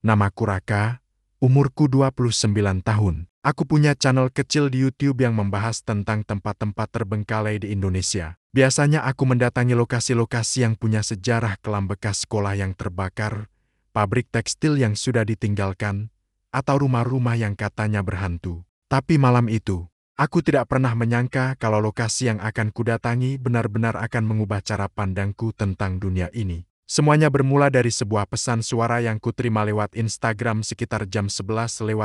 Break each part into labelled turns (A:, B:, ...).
A: Namaku Raka, umurku 29 tahun. Aku punya channel kecil di YouTube yang membahas tentang tempat-tempat terbengkalai di Indonesia. Biasanya aku mendatangi lokasi-lokasi yang punya sejarah kelam bekas sekolah yang terbakar, pabrik tekstil yang sudah ditinggalkan, atau rumah-rumah yang katanya berhantu. Tapi malam itu, aku tidak pernah menyangka kalau lokasi yang akan kudatangi benar-benar akan mengubah cara pandangku tentang dunia ini. Semuanya bermula dari sebuah pesan suara yang kuterima lewat Instagram sekitar jam 11:47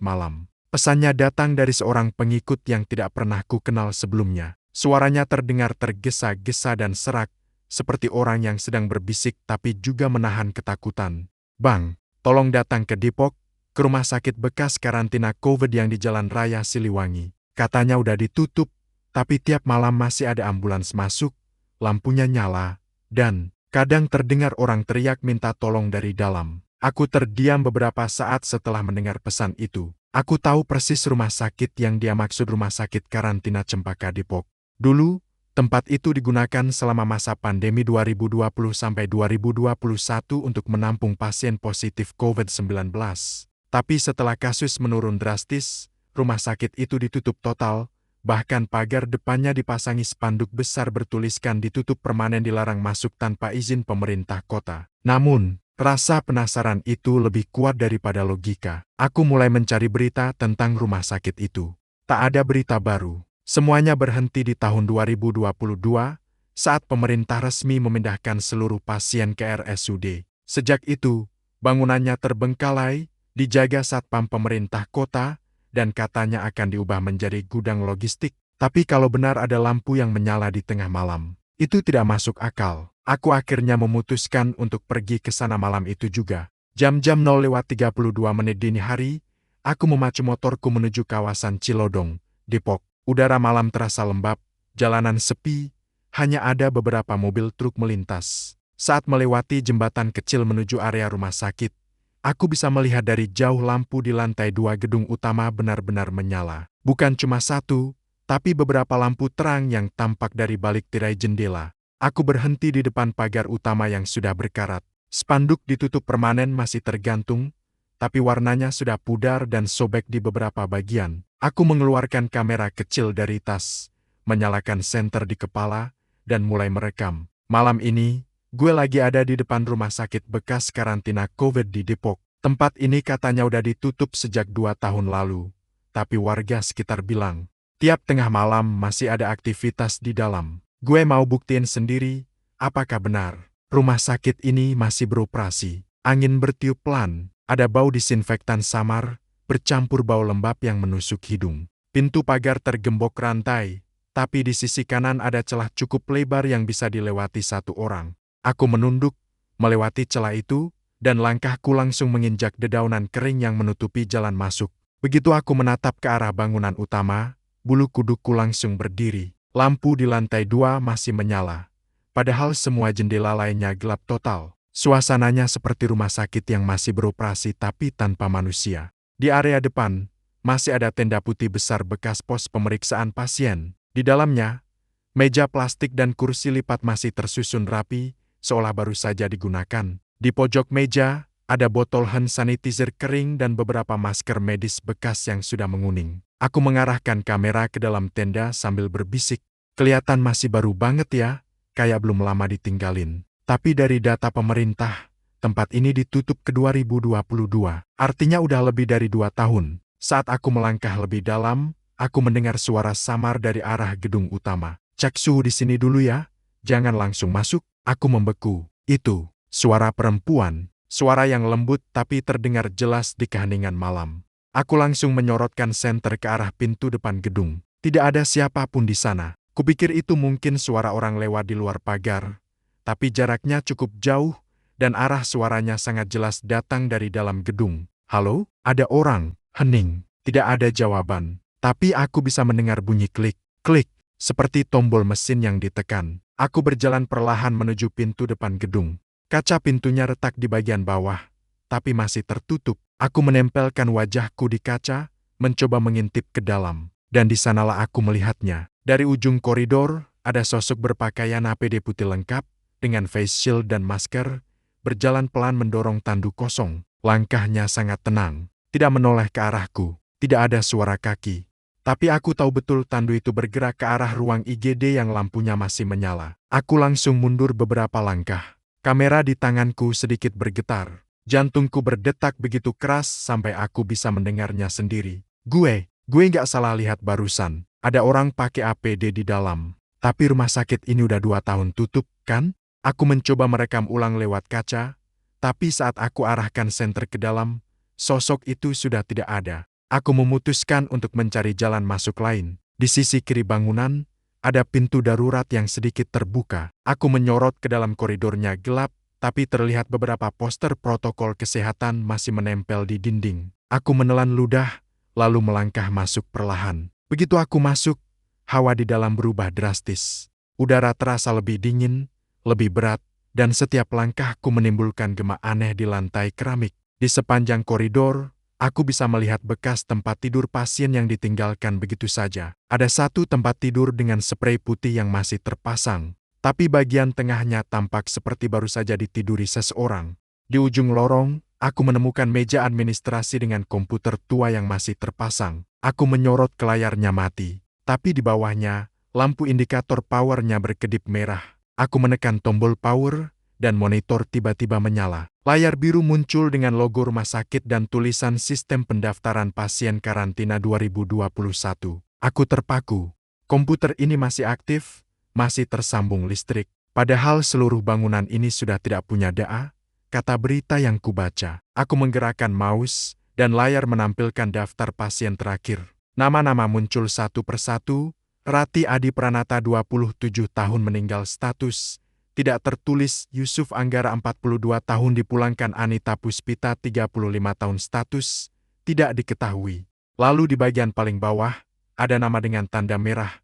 A: malam. Pesannya datang dari seorang pengikut yang tidak pernah kukenal sebelumnya. Suaranya terdengar tergesa-gesa dan serak, seperti orang yang sedang berbisik tapi juga menahan ketakutan. "Bang, tolong datang ke Depok, ke rumah sakit bekas karantina COVID yang di Jalan Raya Siliwangi. Katanya udah ditutup, tapi tiap malam masih ada ambulans masuk, lampunya nyala, dan kadang terdengar orang teriak minta tolong dari dalam." Aku terdiam beberapa saat setelah mendengar pesan itu. Aku tahu persis rumah sakit yang dia maksud, rumah sakit karantina Cempaka Depok. Dulu, tempat itu digunakan selama masa pandemi 2020 sampai 2021 untuk menampung pasien positif COVID-19. Tapi setelah kasus menurun drastis, rumah sakit itu ditutup total. Bahkan pagar depannya dipasangi spanduk besar bertuliskan ditutup permanen, dilarang masuk tanpa izin pemerintah kota. Namun, rasa penasaran itu lebih kuat daripada logika. Aku mulai mencari berita tentang rumah sakit itu. Tak ada berita baru. Semuanya berhenti di tahun 2022 saat pemerintah resmi memindahkan seluruh pasien ke RSUD. Sejak itu, bangunannya terbengkalai, dijaga satpam pemerintah kota, dan katanya akan diubah menjadi gudang logistik. Tapi kalau benar ada lampu yang menyala di tengah malam, itu tidak masuk akal. Aku akhirnya memutuskan untuk pergi ke sana malam itu juga. Jam-jam 0:32 dini hari, aku memacu motorku menuju kawasan Cilodong, Depok. Udara malam terasa lembab, jalanan sepi, hanya ada beberapa mobil truk melintas. Saat melewati jembatan kecil menuju area rumah sakit, aku bisa melihat dari jauh lampu di lantai 2 gedung utama benar-benar menyala. Bukan cuma satu, tapi beberapa lampu terang yang tampak dari balik tirai jendela. Aku berhenti di depan pagar utama yang sudah berkarat. Spanduk ditutup permanen masih tergantung, tapi warnanya sudah pudar dan sobek di beberapa bagian. Aku mengeluarkan kamera kecil dari tas, menyalakan senter di kepala, dan mulai merekam. Malam ini, gue lagi ada di depan rumah sakit bekas karantina COVID di Depok. Tempat ini katanya udah ditutup sejak 2 tahun lalu, tapi warga sekitar bilang, tiap tengah malam masih ada aktivitas di dalam. Gue mau buktiin sendiri, apakah benar rumah sakit ini masih beroperasi. Angin bertiup pelan, ada bau disinfektan samar, bercampur bau lembab yang menusuk hidung. Pintu pagar tergembok rantai, tapi di sisi kanan ada celah cukup lebar yang bisa dilewati satu orang. Aku menunduk, melewati celah itu, dan langkahku langsung menginjak dedaunan kering yang menutupi jalan masuk. Begitu aku menatap ke arah bangunan utama, bulu kudukku langsung berdiri. Lampu di lantai 2 masih menyala, padahal semua jendela lainnya gelap total. Suasananya seperti rumah sakit yang masih beroperasi tapi tanpa manusia. Di area depan, masih ada tenda putih besar bekas pos pemeriksaan pasien. Di dalamnya, meja plastik dan kursi lipat masih tersusun rapi, seolah baru saja digunakan. Di pojok meja, ada botol hand sanitizer kering dan beberapa masker medis bekas yang sudah menguning. Aku mengarahkan kamera ke dalam tenda sambil berbisik. Kelihatan masih baru banget ya, kayak belum lama ditinggalin. Tapi dari data pemerintah, tempat ini ditutup ke 2022. Artinya udah lebih dari 2 tahun. Saat aku melangkah lebih dalam, aku mendengar suara samar dari arah gedung utama. "Cek suhu di sini dulu ya, jangan langsung masuk." Aku membeku. Itu suara perempuan, suara yang lembut tapi terdengar jelas di keheningan malam. Aku langsung menyorotkan senter ke arah pintu depan gedung. Tidak ada siapapun di sana. Kupikir itu mungkin suara orang lewat di luar pagar. Tapi jaraknya cukup jauh, dan arah suaranya sangat jelas datang dari dalam gedung. "Halo, ada orang?" Hening. Tidak ada jawaban. Tapi aku bisa mendengar bunyi klik, klik, seperti tombol mesin yang ditekan. Aku berjalan perlahan menuju pintu depan gedung. Kaca pintunya retak di bagian bawah, tapi masih tertutup. Aku menempelkan wajahku di kaca, mencoba mengintip ke dalam. Dan di sanalah aku melihatnya. Dari ujung koridor, ada sosok berpakaian APD putih lengkap, dengan face shield dan masker, berjalan pelan mendorong tandu kosong. Langkahnya sangat tenang, tidak menoleh ke arahku, tidak ada suara kaki. Tapi aku tahu betul tandu itu bergerak ke arah ruang IGD yang lampunya masih menyala. Aku langsung mundur beberapa langkah. Kamera di tanganku sedikit bergetar. Jantungku berdetak begitu keras sampai aku bisa mendengarnya sendiri. Gue nggak salah lihat barusan. Ada orang pakai APD di dalam. Tapi rumah sakit ini udah 2 tahun tutup, kan? Aku mencoba merekam ulang lewat kaca, tapi saat aku arahkan senter ke dalam, sosok itu sudah tidak ada. Aku memutuskan untuk mencari jalan masuk lain. Di sisi kiri bangunan, ada pintu darurat yang sedikit terbuka. Aku menyorot ke dalam koridornya gelap, tapi terlihat beberapa poster protokol kesehatan masih menempel di dinding. Aku menelan ludah, lalu melangkah masuk perlahan. Begitu aku masuk, hawa di dalam berubah drastis. Udara terasa lebih dingin, lebih berat, dan setiap langkahku menimbulkan gema aneh di lantai keramik. Di sepanjang koridor, aku bisa melihat bekas tempat tidur pasien yang ditinggalkan begitu saja. Ada satu tempat tidur dengan sprei putih yang masih terpasang, tapi bagian tengahnya tampak seperti baru saja ditiduri seseorang. Di ujung lorong, aku menemukan meja administrasi dengan komputer tua yang masih terpasang. Aku menyorot ke layarnya mati, tapi di bawahnya, lampu indikator powernya berkedip merah. Aku menekan tombol power, dan monitor tiba-tiba menyala. Layar biru muncul dengan logo rumah sakit dan tulisan sistem pendaftaran pasien karantina 2021. Aku terpaku. Komputer ini masih aktif, masih tersambung listrik. Padahal seluruh bangunan ini sudah tidak punya DA, kata berita yang kubaca. Aku menggerakkan mouse, dan layar menampilkan daftar pasien terakhir. Nama-nama muncul satu persatu. Rati Adi Pranata 27 tahun meninggal status. Tidak tertulis. Yusuf Anggara 42 tahun dipulangkan. Anita Puspita 35 tahun status. Tidak diketahui. Lalu di bagian paling bawah, ada nama dengan tanda merah.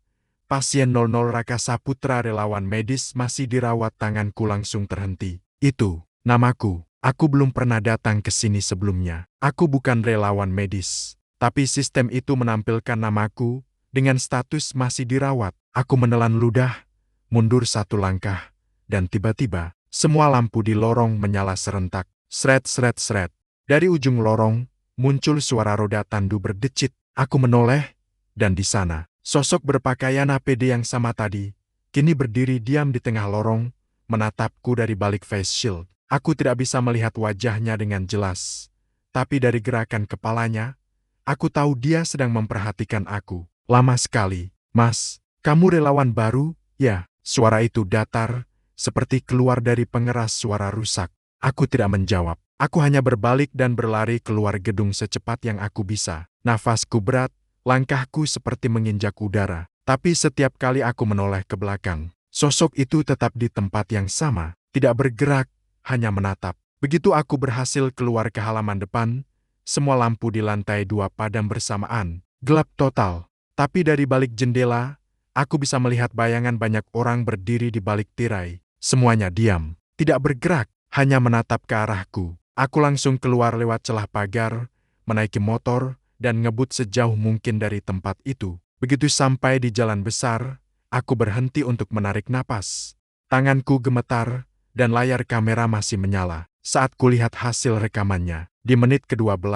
A: Pasien 00 Raka Saputra relawan medis masih dirawat. Tanganku langsung terhenti. Itu namaku. Aku belum pernah datang ke sini sebelumnya. Aku bukan relawan medis. Tapi sistem itu menampilkan namaku, dengan status masih dirawat. Aku menelan ludah, mundur satu langkah, dan tiba-tiba, semua lampu di lorong menyala serentak. Sret sret sret. Dari ujung lorong, muncul suara roda tandu berdecit. Aku menoleh, dan di sana, sosok berpakaian APD yang sama tadi, kini berdiri diam di tengah lorong, menatapku dari balik face shield. Aku tidak bisa melihat wajahnya dengan jelas. Tapi dari gerakan kepalanya, aku tahu dia sedang memperhatikan aku. Lama sekali. Mas, kamu relawan baru? Ya, suara itu datar, seperti keluar dari pengeras suara rusak. Aku tidak menjawab. Aku hanya berbalik dan berlari keluar gedung secepat yang aku bisa. Nafasku berat, langkahku seperti menginjak udara. Tapi setiap kali aku menoleh ke belakang, sosok itu tetap di tempat yang sama, tidak bergerak, hanya menatap. Begitu aku berhasil keluar ke halaman depan, semua lampu di lantai 2 padam bersamaan, gelap total. Tapi dari balik jendela, aku bisa melihat bayangan banyak orang berdiri di balik tirai. Semuanya diam, tidak bergerak, hanya menatap ke arahku. Aku langsung keluar lewat celah pagar, menaiki motor, dan ngebut sejauh mungkin dari tempat itu. Begitu sampai di jalan besar, aku berhenti untuk menarik napas. Tanganku gemetar, dan layar kamera masih menyala. Saat kulihat hasil rekamannya, di menit ke-12,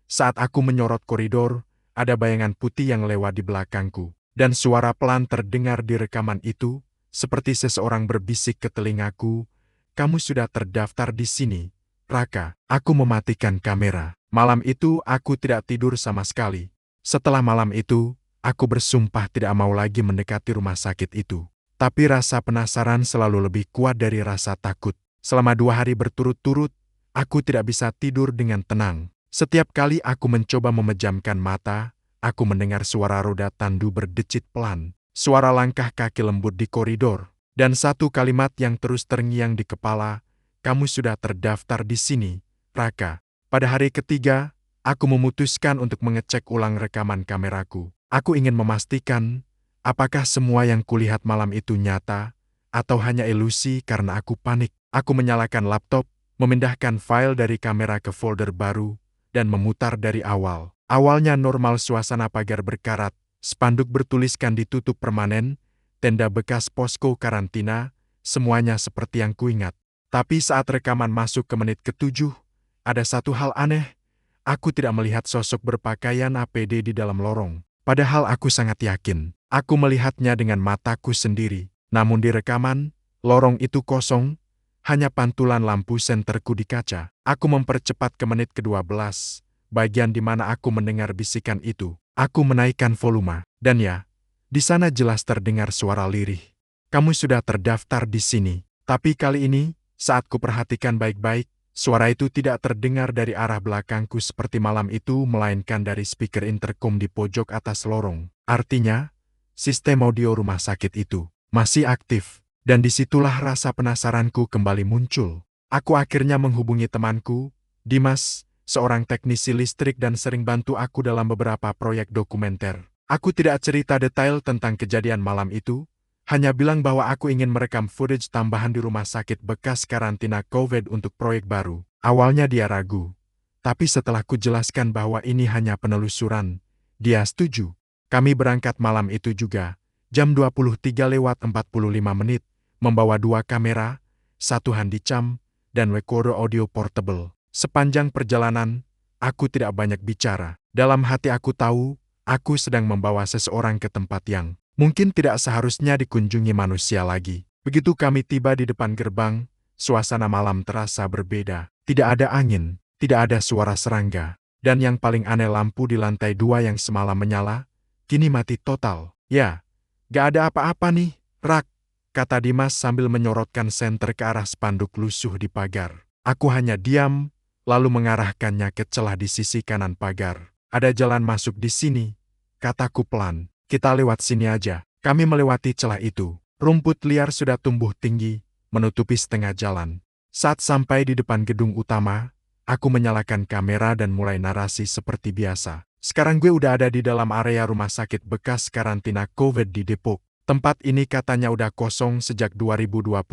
A: saat aku menyorot koridor, ada bayangan putih yang lewat di belakangku, dan suara pelan terdengar di rekaman itu, seperti seseorang berbisik ke telingaku, "Kamu sudah terdaftar di sini, Raka." Aku mematikan kamera. Malam itu aku tidak tidur sama sekali. Setelah malam itu, aku bersumpah tidak mau lagi mendekati rumah sakit itu. Tapi rasa penasaran selalu lebih kuat dari rasa takut. Selama 2 hari berturut-turut, aku tidak bisa tidur dengan tenang. Setiap kali aku mencoba memejamkan mata, aku mendengar suara roda tandu berdecit pelan, suara langkah kaki lembut di koridor, dan satu kalimat yang terus terngiang di kepala, "Kamu sudah terdaftar di sini, Raka." Pada hari ketiga, aku memutuskan untuk mengecek ulang rekaman kameraku. Aku ingin memastikan, apakah semua yang kulihat malam itu nyata, atau hanya ilusi karena aku panik. Aku menyalakan laptop, memindahkan file dari kamera ke folder baru, dan memutar dari awal. Awalnya normal, suasana pagar berkarat, spanduk bertuliskan ditutup permanen, tenda bekas posko karantina, semuanya seperti yang kuingat. Tapi saat rekaman masuk ke menit ke-7, ada satu hal aneh. Aku tidak melihat sosok berpakaian APD di dalam lorong. Padahal aku sangat yakin. Aku melihatnya dengan mataku sendiri. Namun di rekaman, lorong itu kosong, hanya pantulan lampu senterku di kaca. Aku mempercepat ke menit ke-12, bagian di mana aku mendengar bisikan itu. Aku menaikkan volume, dan ya, di sana jelas terdengar suara lirih. Kamu sudah terdaftar di sini. Tapi kali ini, saat kuperhatikan baik-baik, suara itu tidak terdengar dari arah belakangku seperti malam itu, melainkan dari speaker intercom di pojok atas lorong. Artinya, sistem audio rumah sakit itu masih aktif. Dan disitulah rasa penasaranku kembali muncul. Aku akhirnya menghubungi temanku, Dimas, seorang teknisi listrik dan sering bantu aku dalam beberapa proyek dokumenter. Aku tidak cerita detail tentang kejadian malam itu, hanya bilang bahwa aku ingin merekam footage tambahan di rumah sakit bekas karantina COVID untuk proyek baru. Awalnya dia ragu, tapi setelah kujelaskan bahwa ini hanya penelusuran, dia setuju. Kami berangkat malam itu juga, jam 23:45, membawa 2 kamera, 1 handycam, dan recorder audio portable. Sepanjang perjalanan, aku tidak banyak bicara. Dalam hati aku tahu, aku sedang membawa seseorang ke tempat yang mungkin tidak seharusnya dikunjungi manusia lagi. Begitu kami tiba di depan gerbang, suasana malam terasa berbeda. Tidak ada angin, tidak ada suara serangga. Dan yang paling aneh, lampu di lantai 2 yang semalam menyala, kini mati total. Ya, gak ada apa-apa nih, Rak, kata Dimas sambil menyorotkan senter ke arah spanduk lusuh di pagar. Aku hanya diam, lalu mengarahkannya ke celah di sisi kanan pagar. Ada jalan masuk di sini, kataku pelan. Kita lewat sini aja. Kami melewati celah itu. Rumput liar sudah tumbuh tinggi, menutupi setengah jalan. Saat sampai di depan gedung utama, aku menyalakan kamera dan mulai narasi seperti biasa. Sekarang gue udah ada di dalam area rumah sakit bekas karantina COVID di Depok. Tempat ini katanya udah kosong sejak 2022.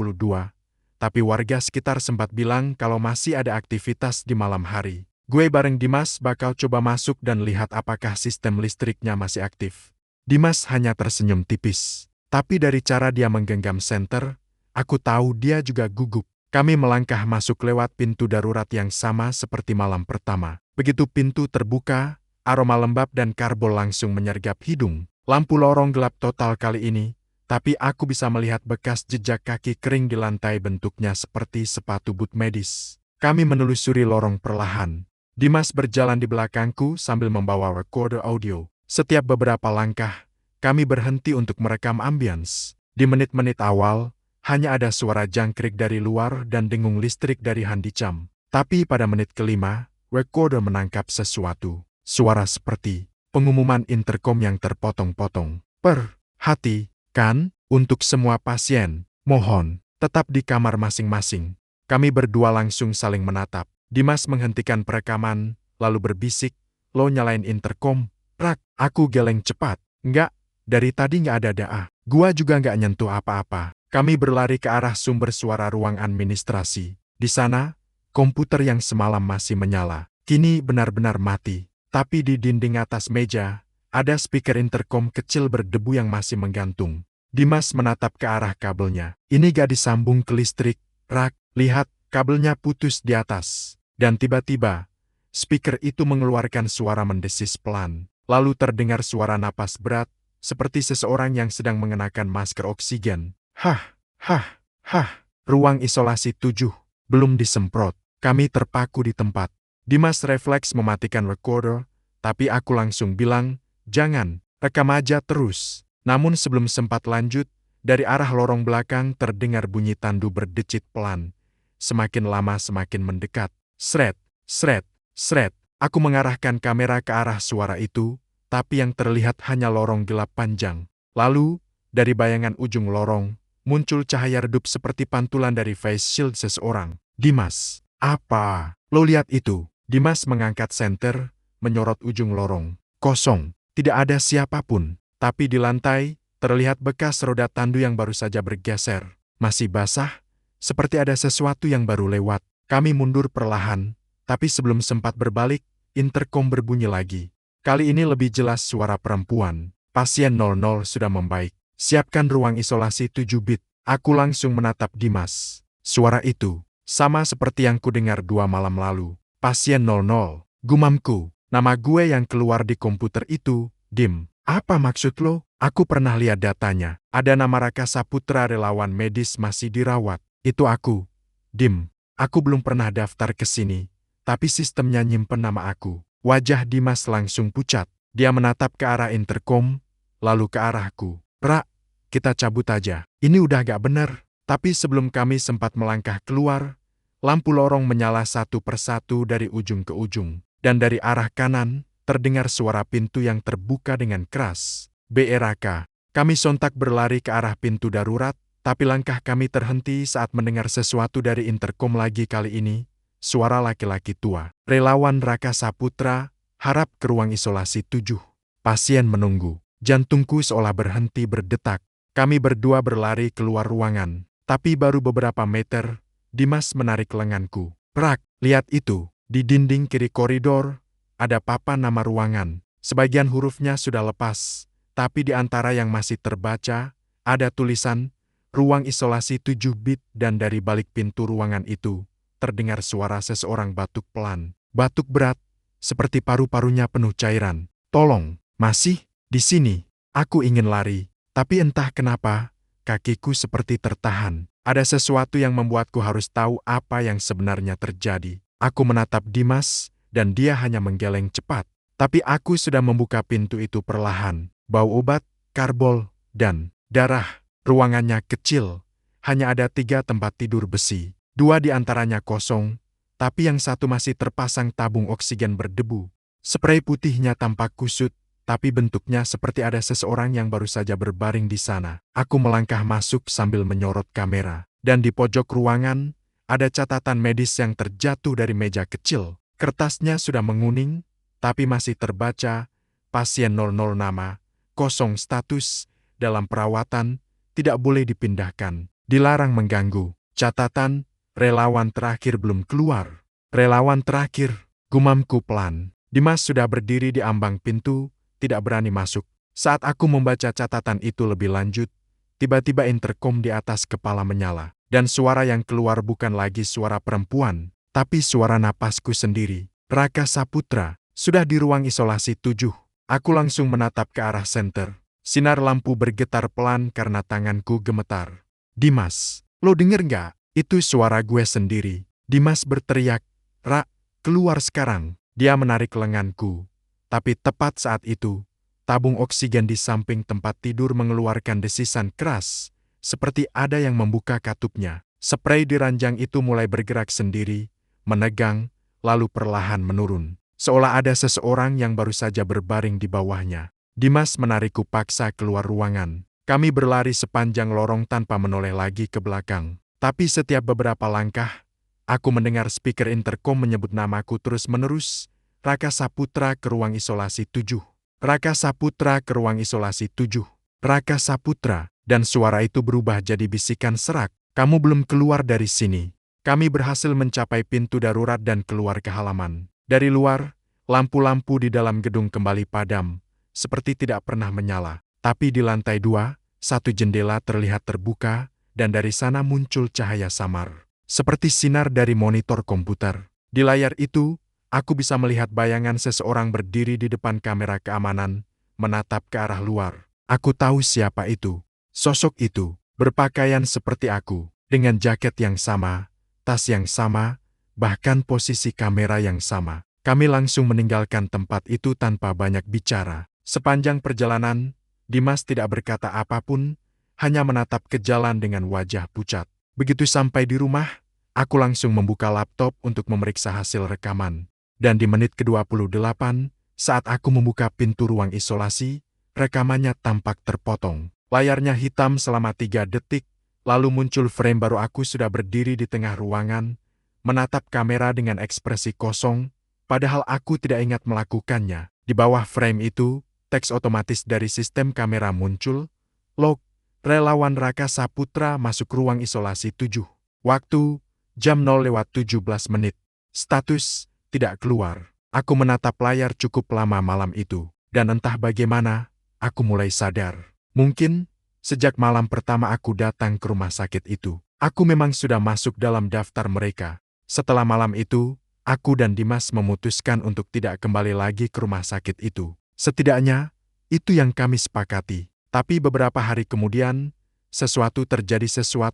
A: Tapi warga sekitar sempat bilang kalau masih ada aktivitas di malam hari. Gue bareng Dimas bakal coba masuk dan lihat apakah sistem listriknya masih aktif. Dimas hanya tersenyum tipis. Tapi dari cara dia menggenggam senter, aku tahu dia juga gugup. Kami melangkah masuk lewat pintu darurat yang sama seperti malam pertama. Begitu pintu terbuka, aroma lembab dan karbol langsung menyergap hidung. Lampu lorong gelap total kali ini, tapi aku bisa melihat bekas jejak kaki kering di lantai, bentuknya seperti sepatu boot medis. Kami menelusuri lorong perlahan. Dimas berjalan di belakangku sambil membawa recorder audio. Setiap beberapa langkah, kami berhenti untuk merekam ambience. Di menit-menit awal, hanya ada suara jangkrik dari luar dan dengung listrik dari handycam. Tapi pada menit ke-5, recorder menangkap sesuatu. Suara seperti pengumuman intercom yang terpotong-potong. Perhatikan, untuk semua pasien, mohon tetap di kamar masing-masing. Kami berdua langsung saling menatap. Dimas menghentikan perekaman, lalu berbisik, "Lo nyalain intercom, Rak." Aku geleng cepat. "Enggak, dari tadi nggak ada daah." Gua juga nggak nyentuh apa-apa. Kami berlari ke arah sumber suara ruang administrasi. Di sana, komputer yang semalam masih menyala, kini benar-benar mati. Tapi di dinding atas meja, ada speaker intercom kecil berdebu yang masih menggantung. Dimas menatap ke arah kabelnya. "Ini gak disambung ke listrik, Rak. Lihat, kabelnya putus di atas." Dan tiba-tiba, speaker itu mengeluarkan suara mendesis pelan. Lalu terdengar suara napas berat, seperti seseorang yang sedang mengenakan masker oksigen. Hah, hah, hah. Ruang isolasi 7, belum disemprot. Kami terpaku di tempat. Dimas refleks mematikan recorder, tapi aku langsung bilang, "Jangan, rekam aja terus." Namun sebelum sempat lanjut, dari arah lorong belakang terdengar bunyi tandu berdecit pelan. Semakin lama semakin mendekat. Sret, sret, sret. Aku mengarahkan kamera ke arah suara itu, tapi yang terlihat hanya lorong gelap panjang. Lalu, dari bayangan ujung lorong, muncul cahaya redup seperti pantulan dari face shield seseorang. "Dimas, apa? Lo lihat itu?" Dimas mengangkat senter, menyorot ujung lorong. Kosong, tidak ada siapapun. Tapi di lantai, terlihat bekas roda tandu yang baru saja bergeser. Masih basah, seperti ada sesuatu yang baru lewat. Kami mundur perlahan, tapi sebelum sempat berbalik, intercom berbunyi lagi. Kali ini lebih jelas suara perempuan. "Pasien 00 sudah membaik. Siapkan ruang isolasi 7 bit." Aku langsung menatap Dimas. Suara itu Sama seperti yang kudengar 2 malam lalu. Pasien 00, gumamku. Nama gue yang keluar di komputer itu, Dim. Apa maksud lo? Aku pernah lihat datanya. Ada nama Raka Saputra relawan medis masih dirawat. Itu aku. Dim. Aku belum pernah daftar ke sini, tapi sistemnya nyimpen nama aku. Wajah Dimas langsung pucat. Dia menatap ke arah interkom, lalu ke arahku. Ra, kita cabut aja. Ini udah gak bener. Tapi sebelum kami sempat melangkah keluar, lampu lorong menyala satu persatu dari ujung ke ujung. Dan dari arah kanan, terdengar suara pintu yang terbuka dengan keras. BRK. Kami sontak berlari ke arah pintu darurat, tapi langkah kami terhenti saat mendengar sesuatu dari interkom lagi kali ini. Suara laki-laki tua. Relawan Raka Saputra, harap ke ruang isolasi 7. Pasien menunggu. Jantungku seolah berhenti berdetak. Kami berdua berlari keluar ruangan. Tapi baru beberapa meter, Dimas menarik lenganku. Prak, lihat itu. Di dinding kiri koridor, ada papan nama ruangan. Sebagian hurufnya sudah lepas, tapi di antara yang masih terbaca, ada tulisan, ruang isolasi 7 bit, dan dari balik pintu ruangan itu, terdengar suara seseorang batuk pelan. Batuk berat, seperti paru-parunya penuh cairan. Tolong, masih di sini. Aku ingin lari, tapi entah kenapa, kakiku seperti tertahan. Ada sesuatu yang membuatku harus tahu apa yang sebenarnya terjadi. Aku menatap Dimas, dan dia hanya menggeleng cepat. Tapi aku sudah membuka pintu itu perlahan. Bau obat, karbol, dan darah. Ruangannya kecil. Hanya ada 3 tempat tidur besi. 2 di antaranya kosong, tapi yang satu masih terpasang tabung oksigen berdebu. Spray putihnya tampak kusut, tapi bentuknya seperti ada seseorang yang baru saja berbaring di sana. Aku melangkah masuk sambil menyorot kamera. Dan di pojok ruangan, ada catatan medis yang terjatuh dari meja kecil. Kertasnya sudah menguning, tapi masih terbaca, pasien 00 nama, kosong status, dalam perawatan, tidak boleh dipindahkan, dilarang mengganggu. Catatan, relawan terakhir belum keluar. Relawan terakhir, gumamku pelan. Dimas sudah berdiri di ambang pintu, tidak berani masuk. Saat aku membaca catatan itu lebih lanjut, tiba-tiba interkom di atas kepala menyala. Dan suara yang keluar bukan lagi suara perempuan, tapi suara napasku sendiri. Raka Saputra, sudah di ruang isolasi 7. Aku langsung menatap ke arah senter. Sinar lampu bergetar pelan karena tanganku gemetar. Dimas, lo denger nggak? Itu suara gue sendiri. Dimas berteriak, Ra, keluar sekarang. Dia menarik lenganku. Tapi tepat saat itu, tabung oksigen di samping tempat tidur mengeluarkan desisan keras. Seperti ada yang membuka katupnya. Spray di ranjang itu mulai bergerak sendiri, menegang, lalu perlahan menurun. Seolah ada seseorang yang baru saja berbaring di bawahnya. Dimas menarikku paksa keluar ruangan. Kami berlari sepanjang lorong tanpa menoleh lagi ke belakang. Tapi setiap beberapa langkah, aku mendengar speaker interkom menyebut namaku terus-menerus. Raka Saputra ke ruang isolasi 7. Raka Saputra ke ruang isolasi 7. Raka Saputra. Dan suara itu berubah jadi bisikan serak. Kamu belum keluar dari sini. Kami berhasil mencapai pintu darurat dan keluar ke halaman. Dari luar, lampu-lampu di dalam gedung kembali padam, seperti tidak pernah menyala. Tapi di lantai 2, satu jendela terlihat terbuka, dan dari sana muncul cahaya samar. Seperti sinar dari monitor komputer. Di layar itu, aku bisa melihat bayangan seseorang berdiri di depan kamera keamanan, menatap ke arah luar. Aku tahu siapa itu. Sosok itu, berpakaian seperti aku, dengan jaket yang sama, tas yang sama, bahkan posisi kamera yang sama. Kami langsung meninggalkan tempat itu tanpa banyak bicara. Sepanjang perjalanan, Dimas tidak berkata apapun, hanya menatap ke jalan dengan wajah pucat. Begitu sampai di rumah, aku langsung membuka laptop untuk memeriksa hasil rekaman. Dan di menit ke-28, saat aku membuka pintu ruang isolasi, rekamannya tampak terpotong. Layarnya hitam selama 3 detik, lalu muncul frame baru aku sudah berdiri di tengah ruangan, menatap kamera dengan ekspresi kosong, padahal aku tidak ingat melakukannya. Di bawah frame itu, teks otomatis dari sistem kamera muncul, log, relawan Raka Saputra masuk ruang isolasi 7. Waktu, jam 0:17. Status, tidak keluar. Aku menatap layar cukup lama malam itu, dan entah bagaimana, aku mulai sadar. Mungkin, sejak malam pertama aku datang ke rumah sakit itu, Aku memang sudah masuk dalam daftar mereka. Setelah malam itu, aku dan Dimas memutuskan untuk tidak kembali lagi ke rumah sakit itu. Setidaknya, itu yang kami sepakati. Tapi beberapa hari kemudian, sesuatu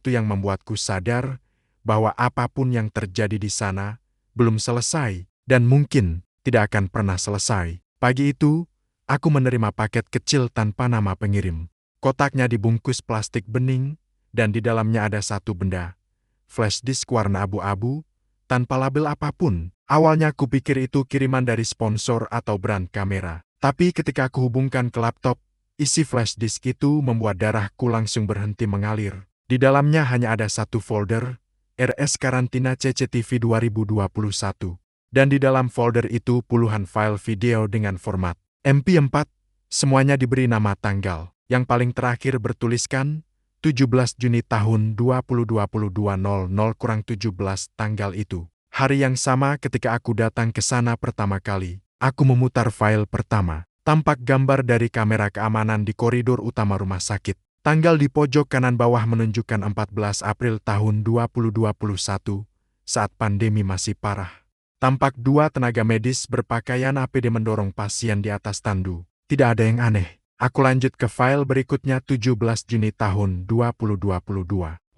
A: yang membuatku sadar bahwa apapun yang terjadi di sana belum selesai dan mungkin tidak akan pernah selesai. Pagi itu, aku menerima paket kecil tanpa nama pengirim. Kotaknya dibungkus plastik bening dan di dalamnya ada satu benda. Flash disk warna abu-abu, tanpa label apapun. Awalnya kupikir itu kiriman dari sponsor atau brand kamera. Tapi ketika aku hubungkan ke laptop, isi flash disk itu membuat darahku langsung berhenti mengalir. Di dalamnya hanya ada satu folder, RS Karantina CCTV 2021. Dan di dalam folder itu puluhan file video dengan format MP4, semuanya diberi nama tanggal. Yang paling terakhir bertuliskan 17 Juni tahun 2022 00-17 tanggal itu. Hari yang sama ketika aku datang ke sana pertama kali, aku memutar file pertama. Tampak gambar dari kamera keamanan di koridor utama rumah sakit. Tanggal di pojok kanan bawah menunjukkan 14 April tahun 2021, saat pandemi masih parah. Tampak dua tenaga medis berpakaian APD mendorong pasien di atas tandu. Tidak ada yang aneh. Aku lanjut ke file berikutnya 17 Juni tahun 2022.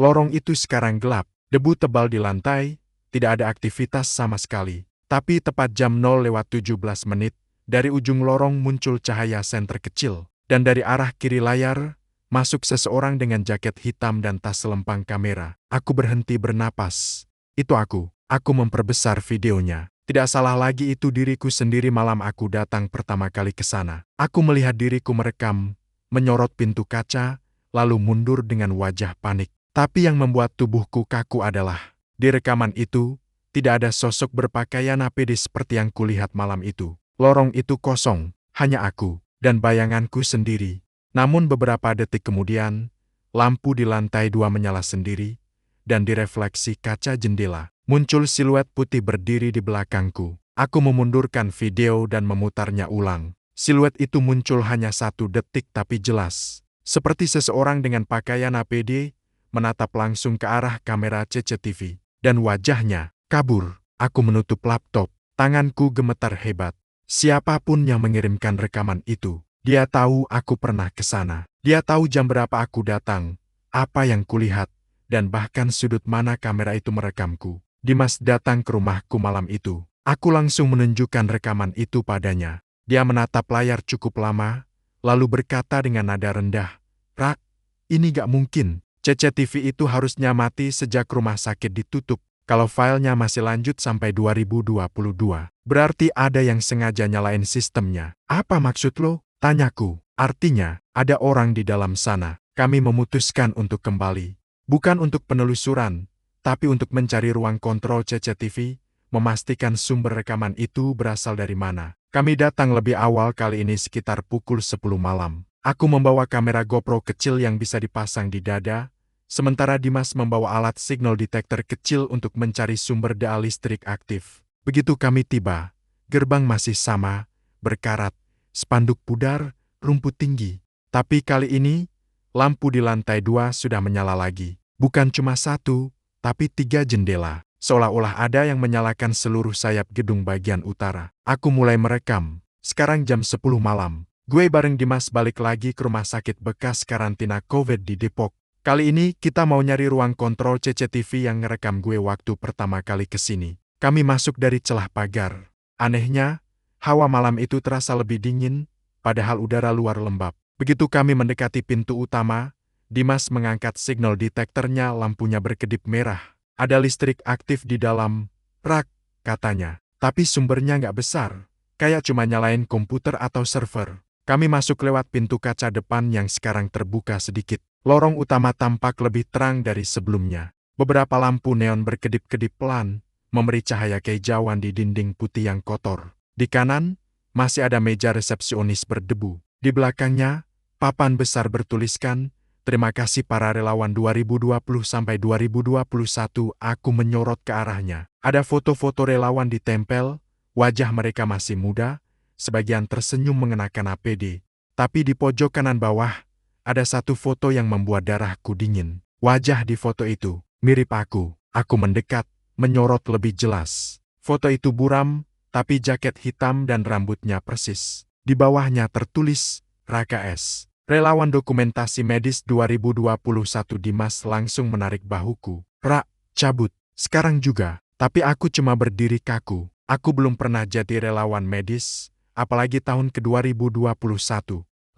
A: Lorong itu sekarang gelap, debu tebal di lantai, tidak ada aktivitas sama sekali. Tapi tepat jam 0:17 menit, dari ujung lorong muncul cahaya senter kecil. Dan dari arah kiri layar, masuk seseorang dengan jaket hitam dan tas selempang kamera. Aku berhenti bernapas. Itu aku. Aku memperbesar videonya. Tidak salah lagi itu diriku sendiri malam aku datang pertama kali ke sana. Aku melihat diriku merekam, menyorot pintu kaca, lalu mundur dengan wajah panik. Tapi yang membuat tubuhku kaku adalah, di rekaman itu, tidak ada sosok berpakaian APD seperti yang kulihat malam itu. Lorong itu kosong, hanya aku, dan bayanganku sendiri. Namun beberapa detik kemudian, lampu di lantai 2 menyala sendiri, dan direfleksi kaca jendela. Muncul siluet putih berdiri di belakangku. Aku memundurkan video dan memutarnya ulang. Siluet itu muncul hanya 1 detik tapi jelas. Seperti seseorang dengan pakaian APD, menatap langsung ke arah kamera CCTV. Dan wajahnya kabur. Aku menutup laptop. Tanganku gemetar hebat. Siapapun yang mengirimkan rekaman itu, dia tahu aku pernah ke sana. Dia tahu jam berapa aku datang, apa yang kulihat, dan bahkan sudut mana kamera itu merekamku. Dimas datang ke rumahku malam itu. Aku langsung menunjukkan rekaman itu padanya. Dia menatap layar cukup lama, lalu berkata dengan nada rendah, "Rak, ini gak mungkin. CCTV itu harusnya mati sejak rumah sakit ditutup. Kalau filenya masih lanjut sampai 2022, berarti ada yang sengaja nyalain sistemnya." "Apa maksud lo?" tanyaku. "Artinya, ada orang di dalam sana. Kami memutuskan untuk kembali. Bukan untuk penelusuran, tapi untuk mencari ruang kontrol CCTV, memastikan sumber rekaman itu berasal dari mana. Kami datang lebih awal kali ini sekitar pukul 10 malam. Aku membawa kamera GoPro kecil yang bisa dipasang di dada, sementara Dimas membawa alat signal detector kecil untuk mencari sumber daya listrik aktif. Begitu kami tiba, gerbang masih sama, berkarat, spanduk pudar, rumput tinggi. Tapi kali ini, lampu di lantai 2 sudah menyala lagi. Bukan cuma 1, tapi 3 jendela. Seolah-olah ada yang menyalakan seluruh sayap gedung bagian utara. Aku mulai merekam. Sekarang jam 10 malam. Gue bareng Dimas balik lagi ke rumah sakit bekas karantina COVID di Depok. Kali ini kita mau nyari ruang kontrol CCTV yang ngerekam gue waktu pertama kali ke sini. Kami masuk dari celah pagar. Anehnya, hawa malam itu terasa lebih dingin, padahal udara luar lembab. Begitu kami mendekati pintu utama, Dimas mengangkat signal detektornya, lampunya berkedip merah. "Ada listrik aktif di dalam, Rak," katanya. "Tapi sumbernya nggak besar, kayak cuma nyalain komputer atau server." Kami masuk lewat pintu kaca depan yang sekarang terbuka sedikit. Lorong utama tampak lebih terang dari sebelumnya. Beberapa lampu neon berkedip-kedip pelan, memberi cahaya kehijauan di dinding putih yang kotor. Di kanan, masih ada meja resepsionis berdebu. Di belakangnya, papan besar bertuliskan, "Terima kasih para relawan 2020-2021, aku menyorot ke arahnya. Ada foto-foto relawan ditempel, wajah mereka masih muda, sebagian tersenyum mengenakan APD. Tapi di pojok kanan bawah, ada satu foto yang membuat darahku dingin. Wajah di foto itu, Mirip aku. Aku mendekat, menyorot lebih jelas. Foto itu buram, tapi jaket hitam dan rambutnya persis. Di bawahnya tertulis, Raka S. Relawan dokumentasi medis 2021. Dimas langsung menarik bahuku. Rak, cabut. Sekarang juga. Tapi aku cuma berdiri kaku. Aku belum pernah jadi relawan medis, apalagi tahun ke 2021.